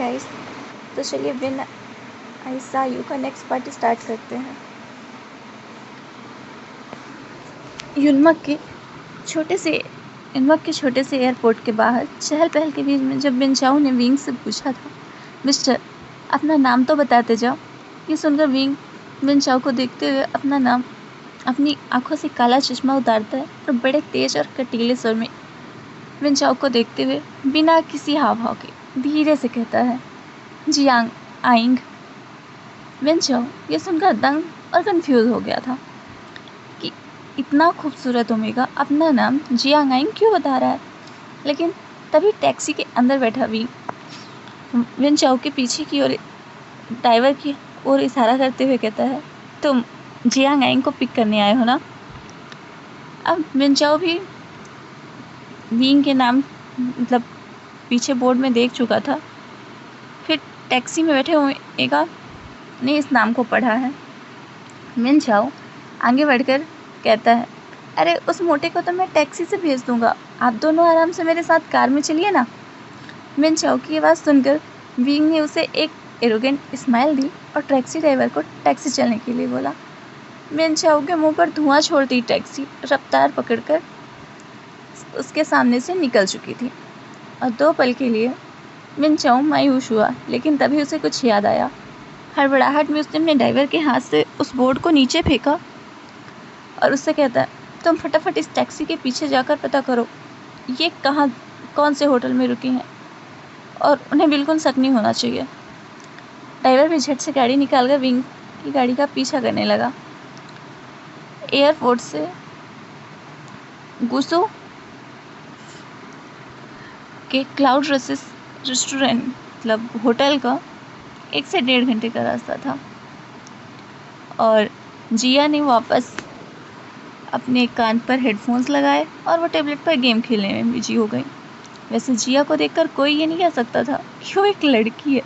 Guys, तो चलिए when I सा यू का नेक्स्ट पार्ट स्टार्ट करते हैं। यूनमक के छोटे से एयरपोर्ट के बाहर चहल पहल के बीच में जब बिनचाओ ने विंग से पूछा था, मिस्टर अपना नाम तो बताते जाओ। ये सुनकर विंग बिनचाओ को देखते हुए अपना नाम अपनी आंखों से काला चश्मा उतारता है और बड़े तेज और कटीले स्वर में बिनचाओ को देखते हुए बिना किसी हाव भाव के धीरे से कहता है, जियांग आइंग। बिनचाओ ये सुनकर दंग और कंफ्यूज हो गया था कि इतना खूबसूरत ओमेगा अपना नाम जियांग आइंग क्यों बता रहा है। लेकिन तभी टैक्सी के अंदर बैठा बिनचाओ के पीछे की ओर ड्राइवर की ओर इशारा करते हुए कहता है, तुम जियांग आइंग को पिक करने आए हो ना। अब बिनचाओ भी विंग के नाम मतलब पीछे बोर्ड में देख चुका था, फिर टैक्सी में बैठे ओमेगा ने इस नाम को पढ़ा है। बिनचाओ आगे बढ़कर कहता है, अरे उस मोटे को तो मैं टैक्सी से भेज दूंगा, आप दोनों आराम से मेरे साथ कार में चलिए ना। बिनचाओ की आवाज़ सुनकर विंग ने उसे एक एरोगेंट स्माइल दी और टैक्सी ड्राइवर को टैक्सी चलने के लिए बोला। बिनचाओ के मुंह पर धुआं छोड़ती टैक्सी रफ्तार पकड़कर उसके सामने से निकल चुकी थी और 2 पल के लिए बिनचाओ मायूस हुआ, लेकिन तभी उसे कुछ याद आया। हड़बड़ाहट में उसने अपने ड्राइवर के हाथ से उस बोर्ड को नीचे फेंका और उससे कहता है, तुम फटाफट इस टैक्सी के पीछे जाकर पता करो ये कौन से होटल में रुकी हैं और उन्हें बिल्कुल शक नहीं होना चाहिए। ड्राइवर भी झट से गाड़ी निकालकर विंग की गाड़ी का पीछा करने लगा। एयरपोर्ट से गुसू के क्लाउड रेस्टोरेंट मतलब होटल का 1 से 1.5 घंटे का रास्ता था और जिया ने वापस अपने कान पर हेडफोन्स लगाए और वो टेबलेट पर गेम खेलने में बिजी हो गई। वैसे जिया को देखकर कोई ये नहीं कह सकता था कि वो एक लड़की है।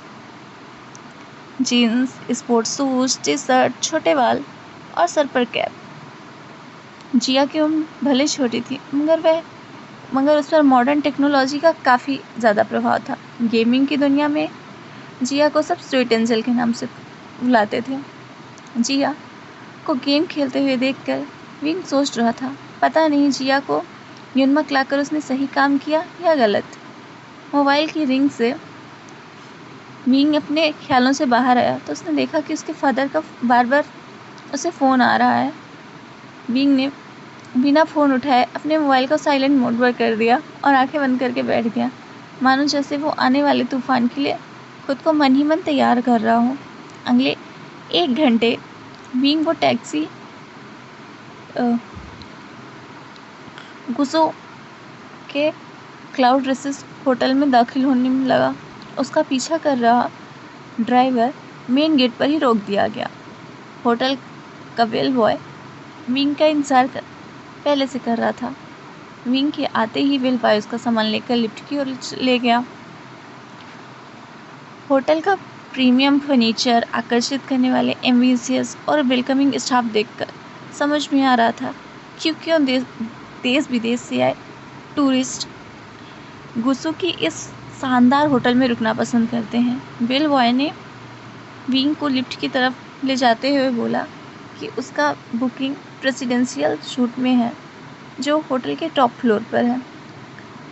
Jeans, sports shoes, T shirt, छोटे बाल और सर पर कैप। जिया की उम्र भले छोटी थी मगर उस पर मॉडर्न टेक्नोलॉजी का काफ़ी ज़्यादा प्रभाव था। गेमिंग की दुनिया में जिया को सब स्वीट एंजल के नाम से बुलाते थे। जिया को गेम खेलते हुए देखकर विंग सोच रहा था, पता नहीं जिया को यूनमक लाकर उसने सही काम किया या गलत। मोबाइल की रिंग से विंग अपने ख्यालों से बाहर आया तो उसने देखा कि उसके फादर का बार बार उसे फ़ोन आ रहा है। विंग ने बिना फ़ोन उठाए अपने मोबाइल को साइलेंट मोड पर कर दिया और आंखें बंद करके बैठ गया, मानो जैसे वो आने वाले तूफान के लिए खुद को मन ही मन तैयार कर रहा हो। अगले 1 घंटे विंग वो टैक्सी गुसो के क्लाउड रेसिस होटल में दाखिल होने में लगा। उसका पीछा कर रहा ड्राइवर मेन गेट पर ही रोक दिया गया। होटल का बेल बॉय विंग का इंतजार पहले से कर रहा था। विंग के आते ही बेल बॉय उसका सामान लेकर लिफ्ट की ओर ले गया। होटल का प्रीमियम फर्नीचर, आकर्षित करने वाले एम्बियंस और वेलकमिंग स्टाफ देखकर समझ में आ रहा था क्यों देश विदेश से आए टूरिस्ट गुसू की इस शानदार होटल में रुकना पसंद करते हैं। बेल बॉय ने विंग को लिफ्ट की तरफ ले जाते हुए बोला कि उसका बुकिंग प्रेसिडेंशियल सूट में है जो होटल के टॉप फ्लोर पर है।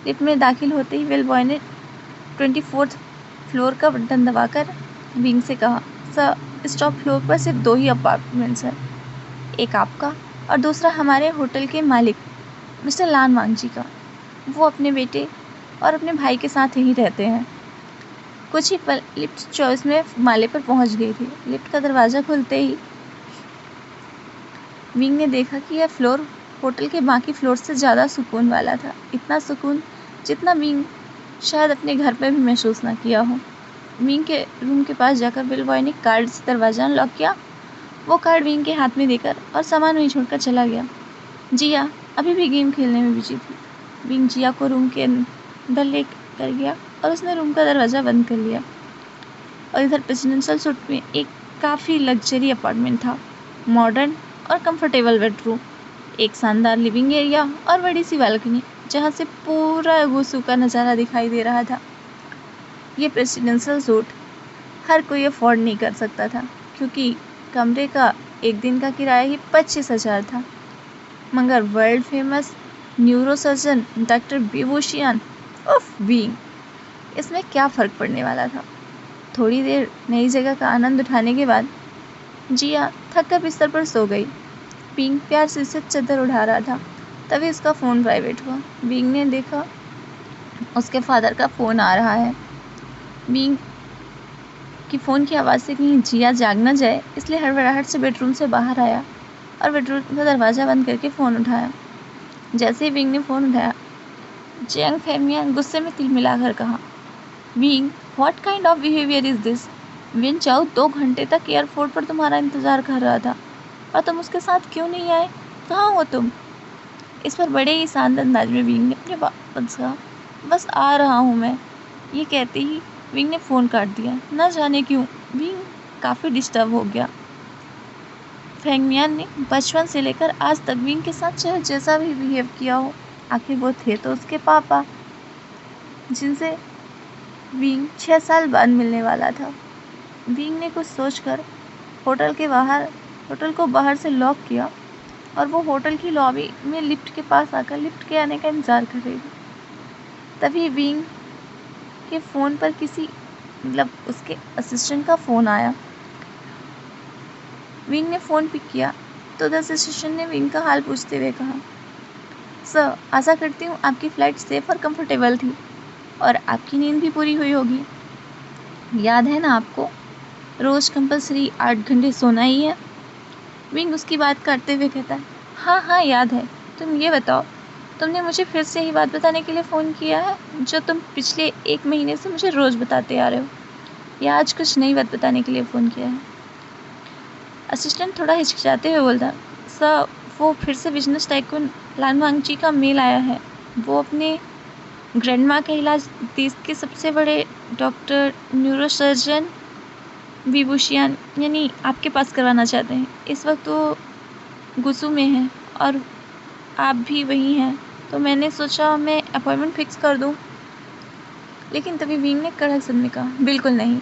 लिफ्ट में दाखिल होते ही बेल बॉय ने 24th फ्लोर का बटन दबाकर विंग से कहा, सर इस टॉप फ्लोर पर सिर्फ 2 ही अपार्टमेंट्स हैं, एक आपका और दूसरा हमारे होटल के मालिक मिस्टर लान वांग जी का। वो अपने बेटे और अपने भाई के साथ यहीं रहते हैं। कुछ ही पल लिफ्ट 24वें माले पर पहुंच गई थी। लिफ्ट का दरवाज़ा खुलते ही विंग ने देखा कि यह फ्लोर होटल के बाकी फ्लोर से ज़्यादा सुकून वाला था। इतना सुकून जितना विंग शायद अपने घर पर भी महसूस ना किया हो। विंग के रूम के पास जाकर बेल बॉय ने कार्ड से दरवाज़ा अनलॉक किया। वो कार्ड विंग के हाथ में देकर और सामान वहीं छोड़कर चला गया। जिया अभी भी गेम खेलने में बिजी थी। विंग जिया को रूम के अंदर ले कर गया और उसने रूम का दरवाज़ा बंद कर लिया। और इधर प्रेसिडेंशियल सूट में एक काफ़ी लग्जरी अपार्टमेंट था, मॉडर्न और कंफर्टेबल बेडरूम, एक शानदार लिविंग एरिया और बड़ी सी बालकनी जहाँ से पूरा गुसू का नज़ारा दिखाई दे रहा था। ये प्रेसिडेंशियल सूट हर कोई अफोर्ड नहीं कर सकता था, क्योंकि कमरे का एक दिन का किराया ही 25,000 था। मगर वर्ल्ड फेमस न्यूरोसर्जन डॉक्टर बिभूषियान उफ बीइंग, इसमें क्या फ़र्क पड़ने वाला था। थोड़ी देर नई जगह का आनंद उठाने के बाद जिया थक कर बिस्तर पर सो गई। बीइंग प्यार से उसे चादर उठा रहा था, तभी उसका फ़ोन वाइब्रेट हुआ। बीइंग ने देखा उसके फादर का फ़ोन आ रहा है। बीइंग की फ़ोन की आवाज़ से कहीं जिया जाग न जाए, इसलिए हड़बड़ाहट से बेडरूम से बाहर आया और बेडरूम का दरवाज़ा बंद करके फ़ोन उठाया। जैसे ही बीइंग ने फ़ोन उठाया, जियांग फेंगमियान गुस्से में तिलमिलाकर कहा, being, what kind of behaviour is this? Win चाओ 2 घंटे तक एयरपोर्ट पर तुम्हारा इंतज़ार कर रहा था और तुम उसके साथ क्यों नहीं आए? कहाँ हो तुम? इस पर बड़े ही शांत अंदाज में बीइंग ने अपने वापस कहा, बस आ रहा हूँ मैं। ये कहते ही बीइंग ने फ़ोन काट दिया। न जाने क्यों बीइंग काफ़ी डिस्टर्ब हो गया। फेंगमियान ने बचपन से लेकर आज तक बीइंग के साथ चाहे जैसा भी बिहेव किया हो, आखिर वो थे तो उसके पापा, जिनसे बीइंग 6 साल बाद मिलने वाला था। बीइंग ने कुछ सोचकर होटल को बाहर से लॉक किया और वो होटल की लॉबी में लिफ्ट के पास आकर लिफ्ट के आने का इंतज़ार कर रही थी। तभी बीइंग के फ़ोन पर उसके असिस्टेंट का फ़ोन आया। बीइंग ने फ़ोन पिक किया तो द असिस्टेंट ने बीइंग का हाल पूछते हुए कहा, सर, आशा करती हूँ आपकी फ़्लाइट सेफ़ और कंफर्टेबल थी और आपकी नींद भी पूरी हुई होगी। याद है ना आपको, रोज़ कंपल्सरी 8 घंटे सोना ही है। बीइंग उसकी बात काटते हुए कहता है, हाँ हाँ याद है। तुम ये बताओ, तुमने मुझे फिर से यही बात बताने के लिए फ़ोन किया है जो तुम पिछले 1 महीने से मुझे रोज़ बताते आ रहे हो, या आज कुछ नई बात बताने के लिए फ़ोन किया है? असिस्टेंट थोड़ा हिचकिचाते हुए बोलता, सर, वो फिर से बिजनेस टाइकून लान वांगची का मेल आया है। वो अपने ग्रैंडमा का इलाज देश के सबसे बड़े डॉक्टर न्यूरोसर्जन बिभूषियान यानी आपके पास करवाना चाहते हैं। इस वक्त वो गुसू में हैं और आप भी वहीं हैं, तो मैंने सोचा मैं अपॉइंटमेंट फिक्स कर दूं। लेकिन तभी बीइंग ने कड़क स्वर में कहा, बिल्कुल नहीं।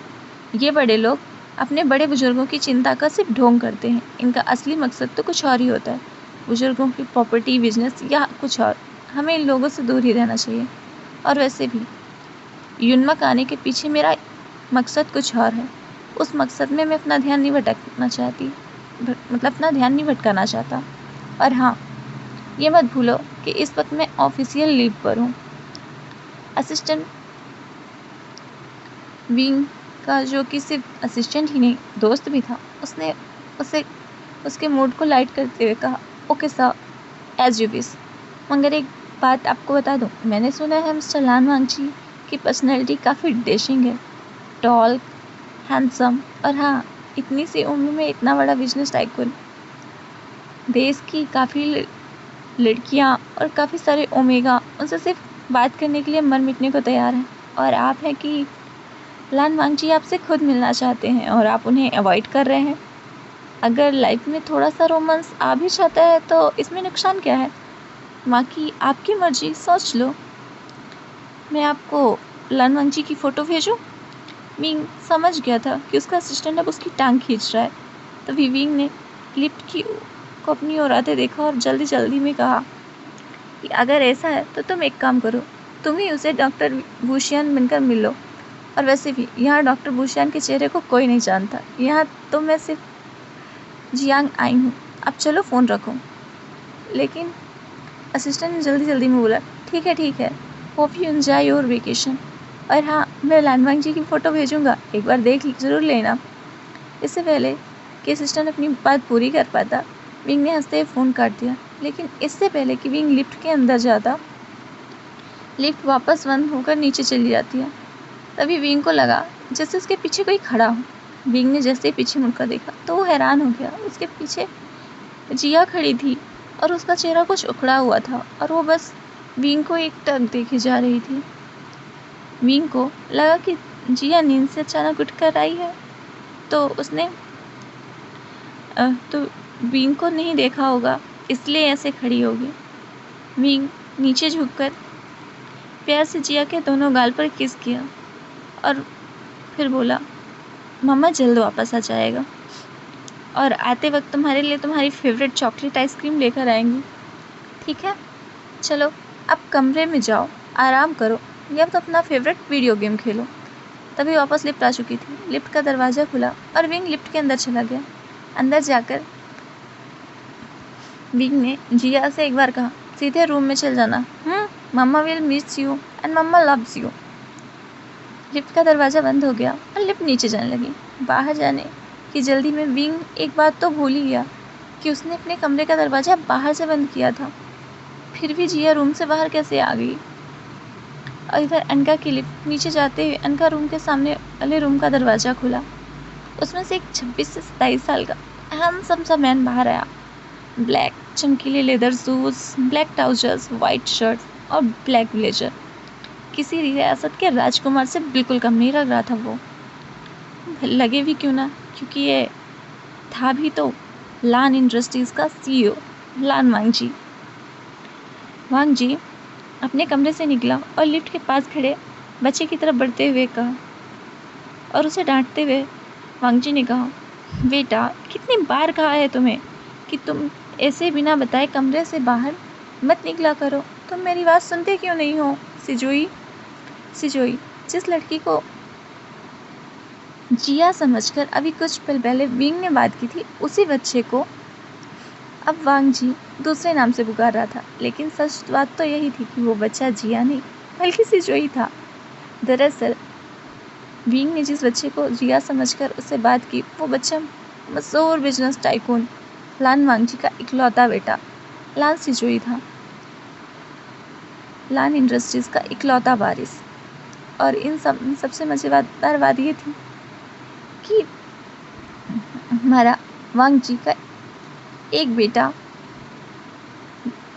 ये बड़े लोग अपने बड़े बुजुर्गों की चिंता का सिर्फ ढोंग करते हैं। इनका असली मकसद तो कुछ और ही होता है, बुजुर्गों की प्रॉपर्टी, बिजनेस या कुछ और। हमें इन लोगों से दूर ही रहना चाहिए। और वैसे भी युनमक आने के पीछे मेरा मकसद कुछ और है। उस मकसद में मैं अपना ध्यान नहीं भटकना चाहती, अपना ध्यान नहीं भटकाना चाहता। और हाँ, ये मत भूलो कि इस वक्त मैं ऑफिशियल लीव पर हूँ। असिस्टेंट बीइंग का, जो कि सिर्फ असिस्टेंट ही नहीं दोस्त भी था, उसने उसके मूड को लाइट करते हुए कहा, okay sir, as you wish. मगर एक बात आपको बता दूं, मैंने सुना है मिस्टर लान वांगची की पर्सनैलिटी काफ़ी डैशिंग है, टॉल, हैंडसम, और हाँ, इतनी सी उम्र में इतना बड़ा बिजनेस टाइकून। देश की काफ़ी लड़कियां और काफ़ी सारे ओमेगा उनसे सिर्फ बात करने के लिए मर मिटने को तैयार हैं, और आप हैं कि लान वांगची आपसे खुद मिलना चाहते हैं और आप उन्हें अवॉइड कर रहे हैं। अगर लाइफ में थोड़ा सा रोमांस आ भी जाता है तो इसमें नुकसान क्या है? बाकी आपकी मर्जी, सोच लो। मैं आपको लान वांगची की फ़ोटो भेजूं? विंग समझ गया था कि उसका असिस्टेंट अब उसकी टांग खींच रहा है। तभी विंग ने लिफ्ट को अपनी ओर आते देखा और जल्दी में कहा कि अगर ऐसा है तो तुम एक काम करो, तुम ही उसे डॉक्टर भूषियान बनकर मिल लो। और वैसे भी यहाँ डॉक्टर भूषियान के चेहरे को कोई नहीं जानता। यहाँ तो मैं सिर्फ जियांग आई हूँ। अब चलो फ़ोन रखो। लेकिन असिस्टेंट ने जल्दी में बोला, ठीक है, hope you enjoy your vacation. और हाँ, मैं लान वांगची की फ़ोटो भेजूँगा, एक बार देख ज़रूर लेना। इससे पहले कि असिस्टेंट अपनी बात पूरी कर पाता, विंग ने हंसते हुए फ़ोन काट दिया। लेकिन इससे पहले कि विंग लिफ्ट के अंदर जाता, लिफ्ट वापस बंद होकर नीचे चली जाती है। तभी विंग को लगा जैसे उसके पीछे कोई खड़ा हो। विंग ने जैसे ही पीछे मुड़कर देखा तो वो हैरान हो गया। उसके पीछे जिया खड़ी थी और उसका चेहरा कुछ उखड़ा हुआ था और वो बस विंग को एकटक देखे जा रही थी। विंग को लगा कि जिया नींद से अचानक उठकर आई है, तो उसने तो विंग को नहीं देखा होगा, इसलिए ऐसे खड़ी होगी। विंग नीचे झुककर प्यार से जिया के दोनों गाल पर किस किया और फिर बोला, मम्मा जल्द वापस आ जाएगा और आते वक्त तुम्हारे लिए तुम्हारी फेवरेट चॉकलेट आइसक्रीम लेकर आएंगी। ठीक है, चलो अब कमरे में जाओ, आराम करो या तो अपना फेवरेट वीडियो गेम खेलो। तभी वापस लिफ्ट आ चुकी थी। लिफ्ट का दरवाज़ा खुला और विंग लिफ्ट के अंदर चला गया। अंदर जाकर विंग ने जिया से एक बार कहा, सीधे रूम में चल जाना। Mamma will miss you and mamma loves you. Lift का दरवाज़ा बंद हो गया और लिफ्ट नीचे जाने लगी। बाहर जाने की जल्दी में विंग एक बात तो भूल ही गया कि उसने अपने कमरे का दरवाज़ा बाहर से बंद किया था। फिर भी जिया रूम से बाहर कैसे आ गई? और इधर अनका की लिफ्ट नीचे जाते हुए अनका रूम के सामने वाले रूम का दरवाज़ा खुला। उसमें से एक 26 से 27 साल का हैंडसम सा मैन बाहर आया। ब्लैक चमकीले leather shoes, black trousers, white shirt और ब्लैक ब्लेजर। किसी रियासत के राजकुमार से बिल्कुल कम नहीं लग रहा था वो, लगे भी क्यों ना, क्योंकि ये था भी तो लान इंडस्ट्रीज़ का CEO लान वांगजी। वांगजी अपने कमरे से निकला और लिफ्ट के पास खड़े बच्चे की तरफ बढ़ते हुए कहा, और उसे डांटते हुए वांगजी ने कहा, बेटा कितनी बार कहा है तुम्हें कि तुम ऐसे बिना बताए कमरे से बाहर मत निकला करो। तुम मेरी बात सुनते क्यों नहीं हो? सिजोई जिस लड़की को जिया समझकर अभी कुछ पल पहले विंग ने बात की थी, उसी बच्चे को अब वांगजी दूसरे नाम से पुकार रहा था। लेकिन सच बात तो यही थी कि वो बच्चा जिया नहीं बल्कि सिजोई था। दरअसल विंग ने जिस बच्चे को जिया समझकर उससे बात की, वो बच्चा मशहूर बिजनेस टाइकून लान वांगजी का इकलौता बेटा लान सिजोई था, लान इंडस्ट्रीज़ का इकलौता वारिस। और इन सबसे मज़ेदार बात ये थी कि हमारा वांगजी का एक बेटा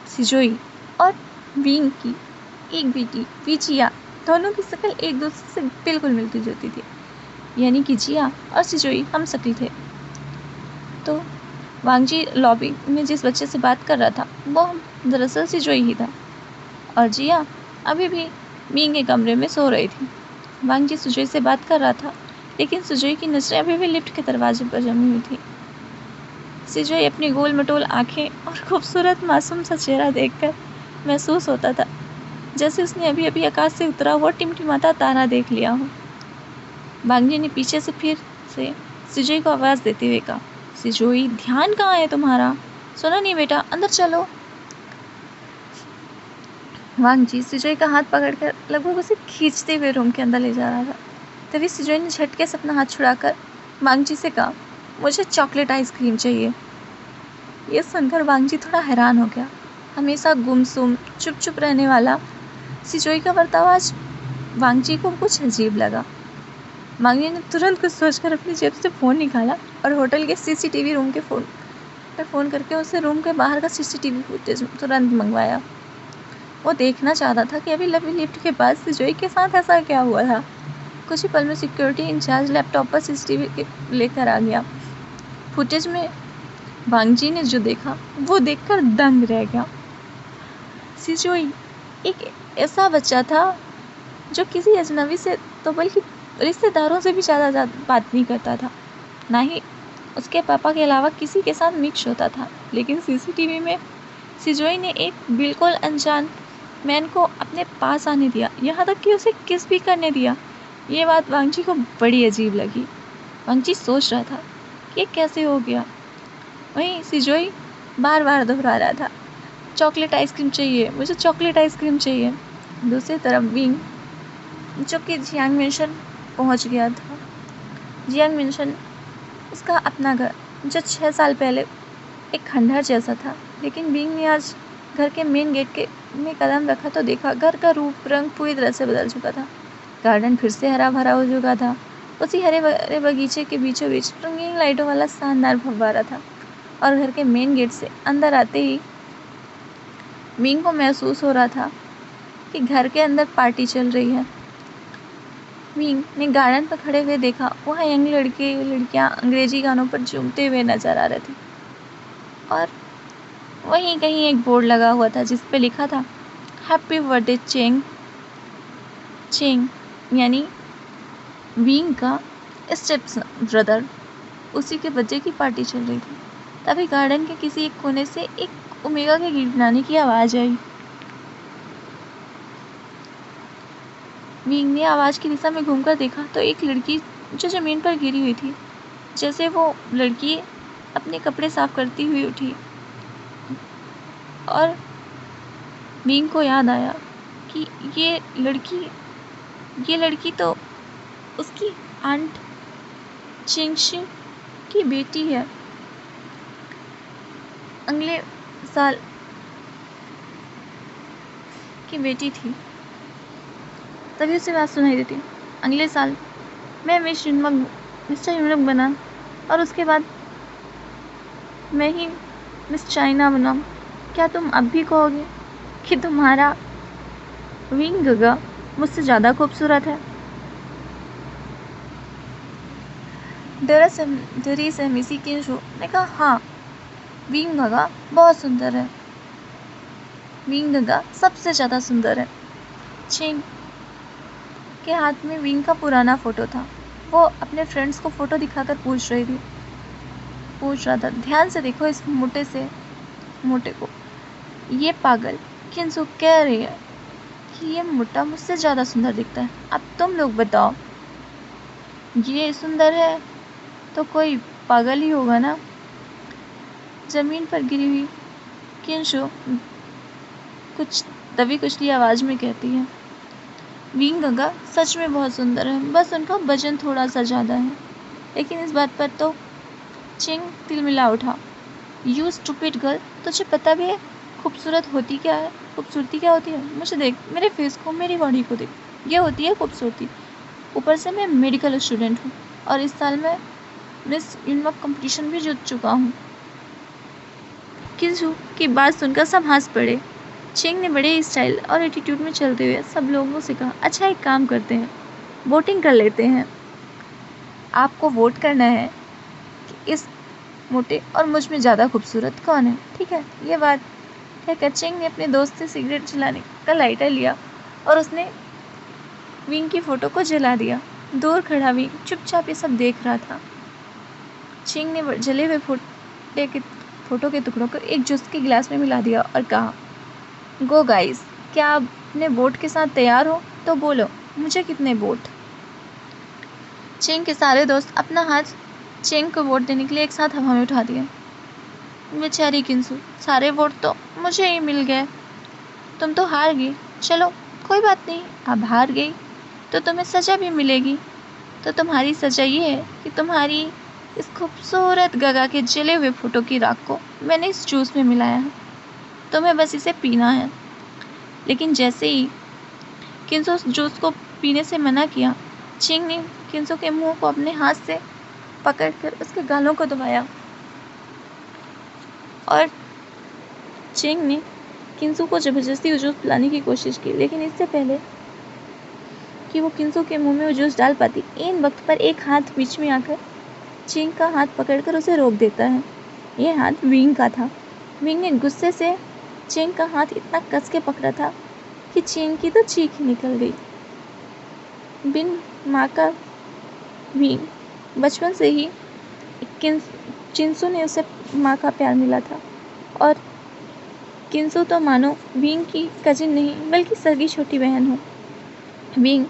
सिजोई और विंग की एक बेटी विजिया, दोनों की शक्ल एक दूसरे से बिल्कुल मिलती जुलती थी। यानी कि जिया और सिजोई हम शक्ल थे। तो वांगजी लॉबी में जिस बच्चे से बात कर रहा था वो दरअसल सिजोई ही था, और जिया अभी भी विंग के कमरे में सो रही थी। वांगजी सिजोई से बात कर रहा था, लेकिन सिजोई की नजरें अभी भी लिफ्ट के दरवाजे पर जमी हुई थी। सिजोई अपनी गोल मटोल आंखें और खूबसूरत मासूम सा चेहरा देखकर महसूस होता था जैसे उसने अभी अभी आकाश से उतरा हुआ टिमटिमाता तारा देख लिया हो। वांगजी ने पीछे से फिर से सिजोई को आवाज़ देते हुए कहा, सिजोई ध्यान कहाँ है तुम्हारा? सुना नहीं बेटा, अंदर चलो। वांगजी सिजोई का हाथ पकड़कर लगभग उसे खींचते हुए रूम के अंदर ले जा रहा था। तभी सिजोई ने झटके से अपना हाथ छुड़ाकर वांगजी से कहा, मुझे चॉकलेट आइसक्रीम चाहिए। ये सुनकर वांगजी थोड़ा हैरान हो गया। हमेशा गुमसुम चुप चुप रहने वाला सिजोई का बर्ताव आज वांगजी को कुछ अजीब लगा। वांगजी ने तुरंत कुछ सोचकर अपनी जेब से फ़ोन निकाला और होटल के CCTV रूम के फ़ोन करके उसे रूम के बाहर का CCTV फुटेज तुरंत मंगवाया। वो देखना चाहता था कि अभी लिफ्ट के पास सिजोई के साथ ऐसा क्या हुआ था। कुछ ही पल में सिक्योरिटी इंचार्ज लैपटॉप पर CCTV लेकर आ गया। फुटेज में वांगजी ने जो देखा वो देखकर दंग रह गया। सिजोई एक ऐसा बच्चा था जो किसी अजनबी से तो बल्कि रिश्तेदारों से भी ज़्यादा बात नहीं करता था, ना ही उसके पापा के अलावा किसी के साथ मिक्स होता था। लेकिन CCTV में सिजोई ने एक बिल्कुल अनजान मैन को अपने पास आने दिया, यहाँ तक कि उसे किस भी करने दिया। ये बात वांगजी को बड़ी अजीब लगी। वांगजी सोच रहा था कि ये कैसे हो गया। वहीं सिजोई बार बार दोहरा रहा था, चॉकलेट आइसक्रीम चाहिए, मुझे चॉकलेट आइसक्रीम चाहिए। दूसरी तरफ विंग जो कि जियांग मेंशन पहुंच गया था। जियांग मेंशन उसका अपना घर जो 6 साल पहले एक खंडहर जैसा था, लेकिन विंग ने आज घर के मेन गेट में कदम रखा तो देखा घर का रूप रंग पूरी तरह से बदल चुका था। गार्डन फिर से हरा भरा हो चुका था। उसी हरे भरे बगीचे के बीचों बीच रंगीन लाइटों वाला शानदार फव्वारा था, और घर के मेन गेट से अंदर आते ही विंग को महसूस हो रहा था कि घर के अंदर पार्टी चल रही है। विंग ने गार्डन पर खड़े हुए देखा, वह यंग लड़के लड़कियां अंग्रेजी गानों पर झूमते हुए नजर आ रहे थे, और वहीं कहीं एक बोर्ड लगा हुआ था जिस पे लिखा था, हैप्पी बर्थडे चेंग। चेंग यानी विंग का स्टेप ब्रदर, उसी के बर्थडे की पार्टी चल रही थी। तभी गार्डन के किसी एक कोने से एक ओमेगा के गिड़गिड़ाने की आवाज़ आई। विंग ने आवाज़ की दिशा में घूमकर देखा तो एक लड़की जो ज़मीन पर गिरी हुई थी। जैसे वो लड़की अपने कपड़े साफ करती हुई उठी और विंग को याद आया कि ये लड़की तो उसकी आंट चिंगशी की बेटी है। अगले साल की बेटी थी। तभी उसे बात सुनाई देती, अगले साल मैं मिस्टर यूनिक बना और उसके बाद मैं ही मिस चाइना बना। क्या तुम अब भी कहोगे कि तुम्हारा विंग गगा मुझसे ज़्यादा खूबसूरत है? डरी सहमीसी किंशु ने कहा, हाँ, विंग गगा बहुत सुंदर है। विंग गगा सबसे ज़्यादा सुंदर है। चिंग के हाथ में विंग का पुराना फ़ोटो था। वो अपने फ्रेंड्स को फ़ोटो दिखाकर पूछ रहा था, ध्यान से देखो इस मोटे को। ये पागल किंसु कह रही है कि ये मोटा मुझसे ज़्यादा सुंदर दिखता है। अब तुम लोग बताओ, ये सुंदर है तो कोई पागल ही होगा ना। ज़मीन पर गिरी हुई किंशु कुछ दबी कुचली आवाज़ में कहती है, विंग गगा सच में बहुत सुंदर है, बस उनका वजन थोड़ा सा ज़्यादा है। लेकिन इस बात पर तो चिंग तिलमिला उठा। यू स्टूपिड गर्ल, तुझे पता भी है खूबसूरती क्या होती है? मुझे देख, मेरे फेस को, मेरी बॉडी को देख, ये होती है खूबसूरती। ऊपर से मैं मेडिकल स्टूडेंट हूँ और इस साल मैं मिस यूनिवर्स कंपटीशन भी जीत चुका हूँ। किंशु की बात सुनकर सब हंस पड़े। चिंग ने बड़े स्टाइल और एटीट्यूड में चलते हुए सब लोगों से कहा, अच्छा एक काम करते हैं, वोटिंग कर लेते हैं। आपको वोट करना है कि इस मोटे और मुझ में ज़्यादा खूबसूरत कौन है, ठीक है? ये बात कहकर चिंग ने अपने दोस्त से सिगरेट जलाने का लाइटर लिया और उसने विंग की फ़ोटो को जला दिया। दूर खड़ा विंग चुपचाप ये सब देख रहा था। चिंग ने जले हुए फ़ोटो के टुकड़ों को एक जूस के गिलास में मिला दिया और कहा, गो गाइस, क्या आप अपने वोट के साथ तैयार हो? तो बोलो, मुझे कितने वोट? चिंग के सारे दोस्त अपना हाथ चिंग को वोट देने के लिए एक साथ हवा में उठा दिए। बेचारी किंसु, सारे वोट तो मुझे ही मिल गए। तुम तो हार गई। चलो कोई बात नहीं, अब हार गई तो तुम्हें सज़ा भी मिलेगी। तो तुम्हारी सज़ा ये है कि तुम्हारी इस खूबसूरत गगा के जले हुए फ़ोटो की राख को मैंने इस जूस में मिलाया है। तुम्हें बस इसे पीना है। लेकिन जैसे ही किंसु उस जूस को पीने से मना किया, चिंग ने किंसु के मुंह को अपने हाथ से पकड़कर उसके गालों को दबाया और चिंग ने किंसु को ज़बरदस्ती वो जूस पिलाने की कोशिश की। लेकिन इससे पहले कि वो किंसु के मुंह में वो जूस डाल पाती, इन वक्त पर एक हाथ बीच में आकर चिंग का हाथ पकड़कर उसे रोक देता है। ये हाथ विंग का था। विंग ने गुस्से से चिंग का हाथ इतना कस के पकड़ा था कि चिंग की तो चीख ही निकल गई। बिन माँ का विंग बचपन से ही किंसु ने उसे माँ का प्यार मिला था और किंसु तो मानो विंग की कजिन नहीं बल्कि सगी छोटी बहन हो। विंग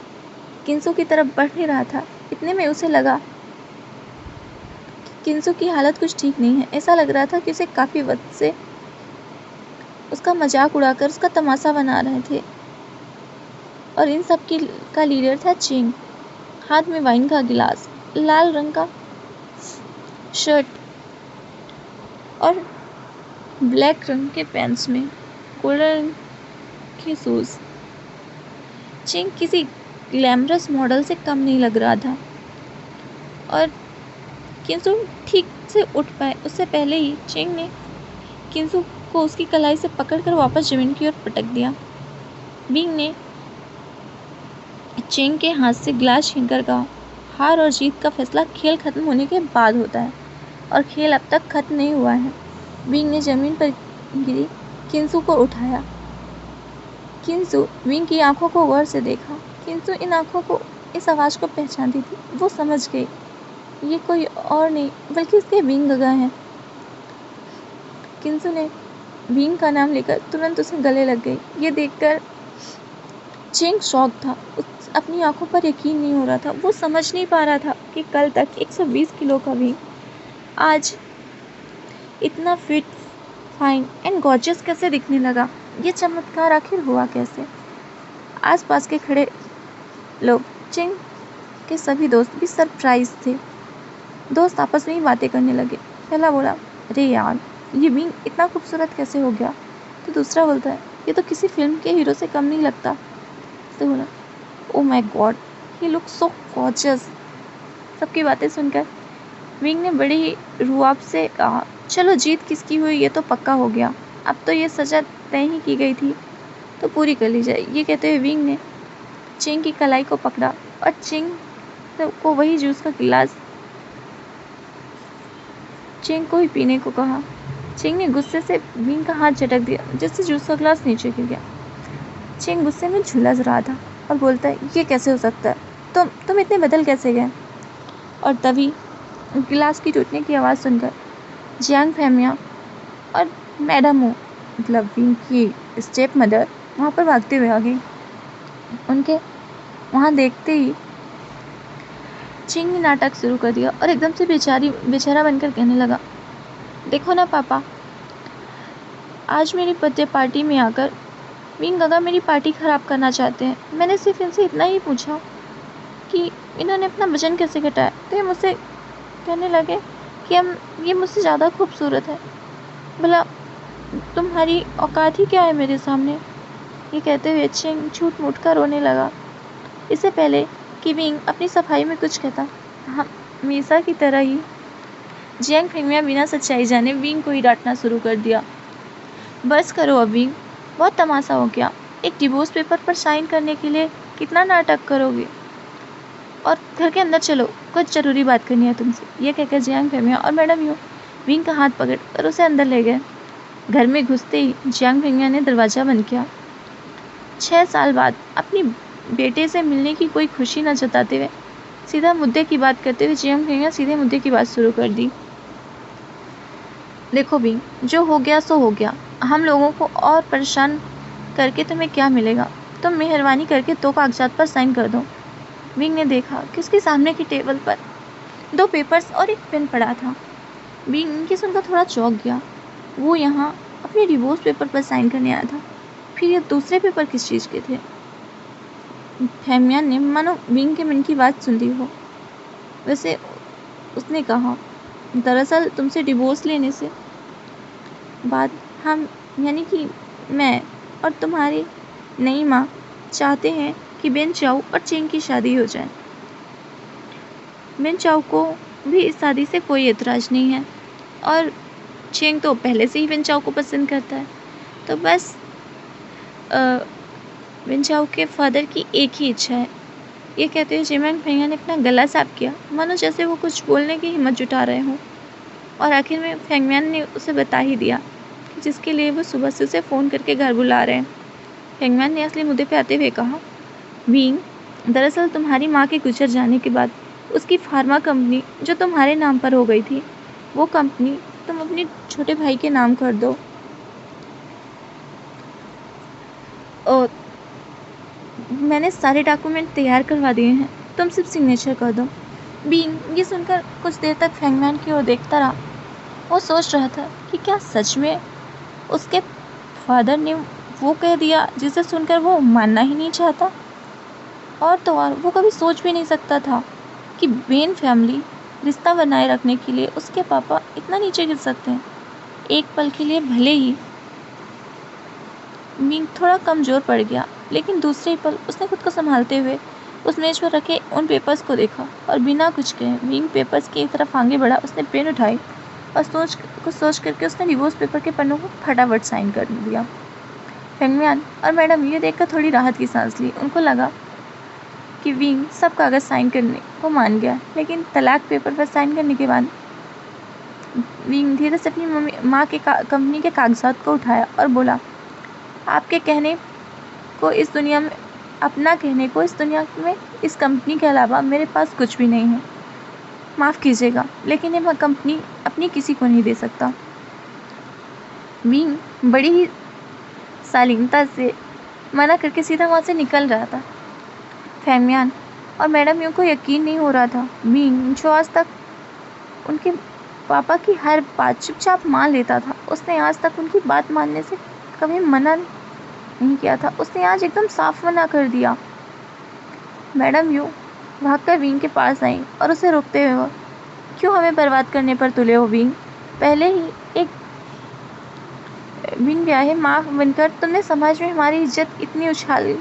किंसु की तरफ बढ़ ही रहा था, इतने में उसे लगा कि किंसु की हालत कुछ ठीक नहीं है। ऐसा लग रहा था कि उसे काफ़ी वक्त से उसका मजाक उड़ाकर उसका तमाशा बना रहे थे। और इन सब का लीडर था चिंग। हाथ में वाइन का गिलास, लाल रंग का शर्ट और ब्लैक रंग के पैंट्स में गोल्डन रंग के शूज़। चिंग किसी ग्लैमरस मॉडल से कम नहीं लग रहा था और किंसु ठीक से उठ पाए उससे पहले ही चिंग ने किंसु को उसकी कलाई से पकड़कर वापस ज़मीन की ओर पटक दिया। विंग ने चिंग के हाथ से ग्लास छीनकर कहा, हार और जीत का फैसला खेल खत्म होने के बाद होता है और खेल अब तक खत्म नहीं हुआ है। विंग ने ज़मीन पर गिरी किंसु को उठाया। किंसु विंग की आंखों को गौर से देखा। किंसु इन आंखों को इस आवाज़ को पहचानती थी। वो समझ गई ये कोई और नहीं बल्कि उसके विंग गगा हैं। किंसू ने विंग का नाम लेकर तुरंत उसे गले लग गई। ये देखकर चेंग शॉक था। अपनी आंखों पर यकीन नहीं हो रहा था। वो समझ नहीं पा रहा था कि कल तक 120 किलो का विंग आज इतना फिट, फाइन एंड गॉर्जियस कैसे दिखने लगा। ये चमत्कार आखिर हुआ कैसे। आसपास के खड़े लोग, चेंग के सभी दोस्त भी सरप्राइज थे। दोस्त आपस में ही बातें करने लगे। पहला बोला, अरे यार ये विंग इतना खूबसूरत कैसे हो गया। तो दूसरा बोलता है, ये तो किसी फिल्म के हीरो से कम नहीं लगता। तो बोला, oh my God he look so gorgeous. सबकी बातें सुनकर विंग ने बड़े ही रुआब से कहा, चलो जीत किसकी हुई ये तो पक्का हो गया। अब तो ये सजा तय ही की गई थी तो पूरी कर ली जाए। ये कहते हुए विंग ने चेंग की कलाई को पकड़ा और चेंग को वही जूस का गिलास चेंग को ही पीने को कहा। चेंग ने गुस्से से विंग का हाथ झटक दिया जिससे जूस का गिलास नीचे गिर गया। चेंग गुस्से में झुलस रहा था और बोलता है, ये कैसे हो सकता है, तुम इतने बदल कैसे गए। और तभी गिलास की टूटने की आवाज़ सुनकर जियांग फैमिया और मैडम हो मतलब विंग की स्टेप मदर वहाँ पर भागते हुए आ गई। उनके वहाँ देखते ही चेंग ने नाटक शुरू कर दिया और एकदम से बेचारा बनकर कहने लगा, देखो ना पापा, आज मेरी बर्थडे पार्टी में आकर विंग गगा मेरी पार्टी ख़राब करना चाहते हैं। मैंने सिर्फ इनसे इतना ही पूछा कि इन्होंने अपना वजन कैसे घटाया, तो ये मुझसे कहने लगे कि ये मुझसे ज़्यादा खूबसूरत है। भला तुम्हारी औकात ही क्या है मेरे सामने। ये कहते हुए चेंग झूठ मूठ कर रोने लगा। इससे पहले कि विंग अपनी सफाई में कुछ कहता, हमेशा की तरह ही जियांग फैमिया बिना सच्चाई जाने विंग को ही डांटना शुरू कर दिया। बस करो अब विंग, बहुत तमाशा हो गया। एक डिवोर्स पेपर पर साइन करने के लिए कितना नाटक करोगे, और घर के अंदर चलो, कुछ ज़रूरी बात करनी है तुमसे। ये कहकर जियांग फैमिया और मैडम यू विंग का हाथ पकड़ कर उसे अंदर ले गए। घर में घुसते ही जियांग फैमिया ने दरवाज़ा बंद किया। 6 साल बाद अपनी बेटे से मिलने की कोई खुशी न जताते हुए सीधा मुद्दे की बात करते हुए जियांग फैमिया सीधे मुद्दे की बात शुरू कर दी। देखो विंग, जो हो गया सो हो गया। हम लोगों को और परेशान करके तुम्हें क्या मिलेगा। तुम मेहरबानी करके 2 कागजात पर साइन कर दो। विंग ने देखा कि उसके सामने की टेबल पर 2 पेपर्स और एक पेन पड़ा था। विंग ये सुनकर थोड़ा चौंक गया। वो यहाँ अपने डिवोर्स पेपर पर साइन करने आया था, फिर ये दूसरे पेपर किस चीज़ के थे। फैमिया ने मानो विंग के मन की बात सुन ली हो। वैसे उसने कहा, दरअसल तुमसे डिवोर्स लेने से बाद हम यानी कि मैं और तुम्हारी नई माँ चाहते हैं कि बेन चाओ और चेंग की शादी हो जाए। बेन चाओ को भी इस शादी से कोई एतराज़ नहीं है और चेंग तो पहले से ही बेन चाओ को पसंद करता है। तो बस बेन चाओ के फादर की एक ही इच्छा है। ये कहते हुए जियांग फैमिया ने अपना गला साफ किया, मानो जैसे वो कुछ बोलने की हिम्मत जुटा रहे हों। और आखिर में फैंगम्यान ने उसे बता ही दिया कि जिसके लिए वो सुबह से उसे फ़ोन करके घर बुला रहे हैं। फैंगम्यान ने असली मुद्दे पे आते हुए कहा, विंग, दरअसल तुम्हारी माँ के गुजर जाने के बाद उसकी फार्मा कंपनी जो तुम्हारे नाम पर हो गई थी, वो कंपनी तुम अपने छोटे भाई के नाम कर दो और मैंने सारे डॉक्यूमेंट तैयार करवा दिए हैं, तुम सिर्फ सिग्नेचर कर दो। विंग ये सुनकर कुछ देर तक फैंगम्यान की ओर देखता रहा। वो सोच रहा था कि क्या सच में उसके फादर ने वो कह दिया जिसे सुनकर वो मानना ही नहीं चाहता। और तो और वो कभी सोच भी नहीं सकता था कि बेन फैमिली रिश्ता बनाए रखने के लिए उसके पापा इतना नीचे गिर सकते हैं। एक पल के लिए भले ही विंग थोड़ा कमज़ोर पड़ गया, लेकिन दूसरे पल उसने खुद को संभालते हुए उस मेज पर रखे उन पेपर्स को देखा और बिना कुछ कहे विंग पेपर्स की तरफ आगे बढ़ा। उसने पेन उठाई और सोच करके उसने डिवोर्स पेपर के पन्नों को फटाफट साइन कर दिया। फैंगम्यान और मैडम ये देखकर थोड़ी राहत की सांस ली। उनको लगा कि विंग सब कागज़ साइन करने को मान गया, लेकिन तलाक पेपर पर साइन करने के बाद विंग धीरे से अपनी माँ के कंपनी के कागजात को उठाया और बोला, आपके कहने को इस दुनिया में अपना कहने को इस दुनिया में इस कंपनी के अलावा मेरे पास कुछ भी नहीं है। माफ़ कीजिएगा, लेकिन ये मैं कंपनी अपनी किसी को नहीं दे सकता। विंग बड़ी ही शालीनता से मना करके सीधा वहाँ से निकल रहा था। फैमियान और मैडम यू को यकीन नहीं हो रहा था। विंग जो आज तक उनके पापा की हर बात चुपचाप मान लेता था, उसने आज तक उनकी बात मानने से कभी मना नहीं किया था। उसने आज एकदम साफ मना कर दिया। मैडम यू भागकर विंग के पास आई और उसे रोकते हुए, क्यों हमें बर्बाद करने पर तुले हो विंग? पहले ही एक बिन ब्याहे माँ बनकर तुमने समाज में हमारी इज्जत इतनी उछाली,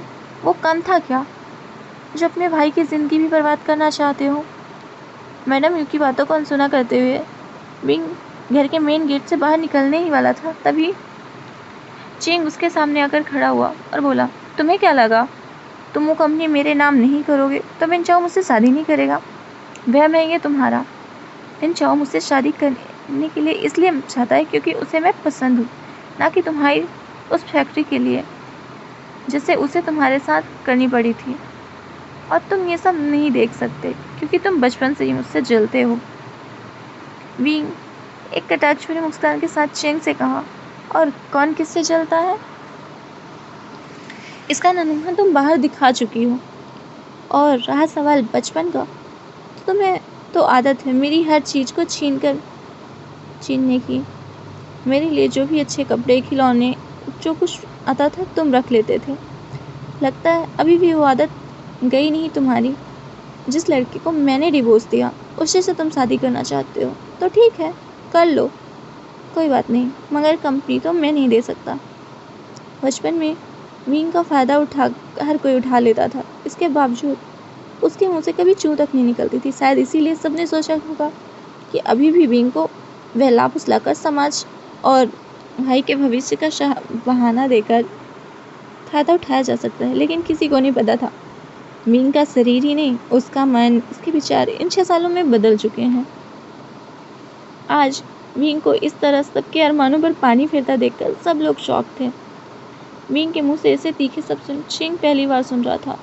वो कम था क्या जो अपने भाई की ज़िंदगी भी बर्बाद करना चाहते हो? मैडम यू की बातों को अनसुना करते हुए विंग घर के मेन गेट से बाहर निकलने ही वाला था, तभी चेंग उसके सामने आकर खड़ा हुआ और बोला, तुम्हें क्या लगा तुम वो कंपनी मेरे नाम नहीं करोगे तो बिन चाओ मुझसे शादी नहीं करेगा? वह है ये तुम्हारा। बिन चाओ मुझसे शादी करने के लिए इसलिए चाहता है क्योंकि उसे मैं पसंद हूँ, ना कि तुम्हारी उस फैक्ट्री के लिए जिसे उसे तुम्हारे साथ करनी पड़ी थी। और तुम ये सब नहीं देख सकते क्योंकि तुम बचपन से ही मुझसे जलते हो। विंग एक कटाक्ष भरी मुस्कान के साथ चेंग से कहा, और कौन किससे जलता है? इसका नमूना तुम बाहर दिखा चुकी हो। और रहा सवाल बचपन का, तो तुम्हें तो आदत है मेरी हर चीज़ को छीनने की। मेरे लिए जो भी अच्छे कपड़े, खिलौने, जो कुछ आता था तुम रख लेते थे। लगता है अभी भी वो आदत गई नहीं तुम्हारी। जिस लड़की को मैंने डिवोर्स दिया उससे से तुम शादी करना चाहते हो, तो ठीक है कर लो, कोई बात नहीं, मगर कंपनी तो मैं नहीं दे सकता। बचपन में विंग का फ़ायदा हर कोई उठा लेता था। इसके बावजूद उसके मुंह से कभी चूं तक नहीं निकलती थी। शायद इसीलिए सबने सोचा होगा कि अभी भी विंग को बहला फुसलाकर समाज और भाई के भविष्य का बहाना देकर फ़ायदा उठाया जा सकता है। लेकिन किसी को नहीं पता था विंग का शरीर ही नहीं, उसका मन, उसके विचार इन 6 सालों में बदल चुके हैं। आज विंग को इस तरह सबके अरमानों पर पानी फिरता देखकर सब लोग शॉक थे। विंग के मुंह से ऐसे तीखे शब्द चेंग पहली बार सुन रहा था।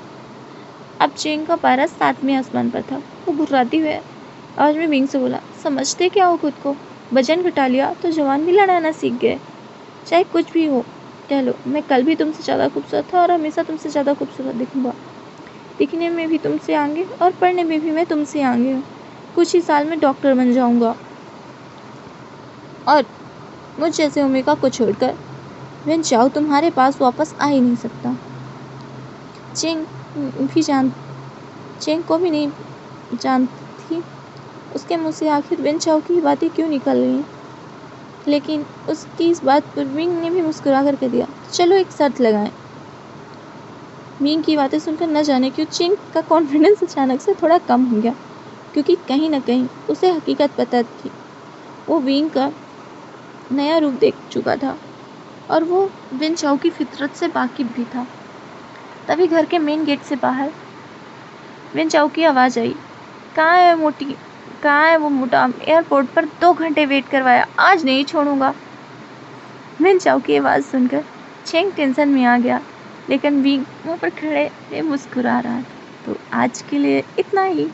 अब चेंग का पारा 7वें आसमान पर था। वो घुर्राती हुए आवाज में विंग से बोला, समझते क्या हो खुद को? वजन घटा लिया तो जवान भी लड़ाना सीख गए। चाहे कुछ भी हो कह लो, मैं कल भी तुमसे ज़्यादा खूबसूरत था और हमेशा तुमसे ज़्यादा खूबसूरत दिखूंगा। दिखने में भी तुमसे आगे और पढ़ने में भी मैं तुमसे आगे हूँ। कुछ ही साल में डॉक्टर बन जाऊंगा और मुझ जैसे ओमेगा को छोड़कर विन चाओ तुम्हारे पास वापस आ ही नहीं सकता। चेंग को भी नहीं जानती उसके मुंह से आखिर विन चाओ की बातें क्यों निकल रही, लेकिन उसकी इस बात पर विंग ने भी मुस्कुरा कर दिया, चलो एक शर्त लगाएं। विंग की बातें सुनकर न जाने क्यों चेंग का कॉन्फिडेंस अचानक से थोड़ा कम हो गया, क्योंकि कहीं न कहीं उसे हकीकत पता थी। वो विंग का नया रूप देख चुका था और वो विन चाओ की फितरत से वाकिफ भी था। तभी घर के मेन गेट से बाहर विन चाओ की आवाज़ आई, कहाँ है वो मोटा? एयरपोर्ट पर 2 घंटे वेट करवाया, आज नहीं छोड़ूंगा। विन चाओ की आवाज़ सुनकर चेंग टेंशन में आ गया, लेकिन विंग वहाँ पर खड़े मुस्कुरा रहा था। तो आज के लिए इतना ही।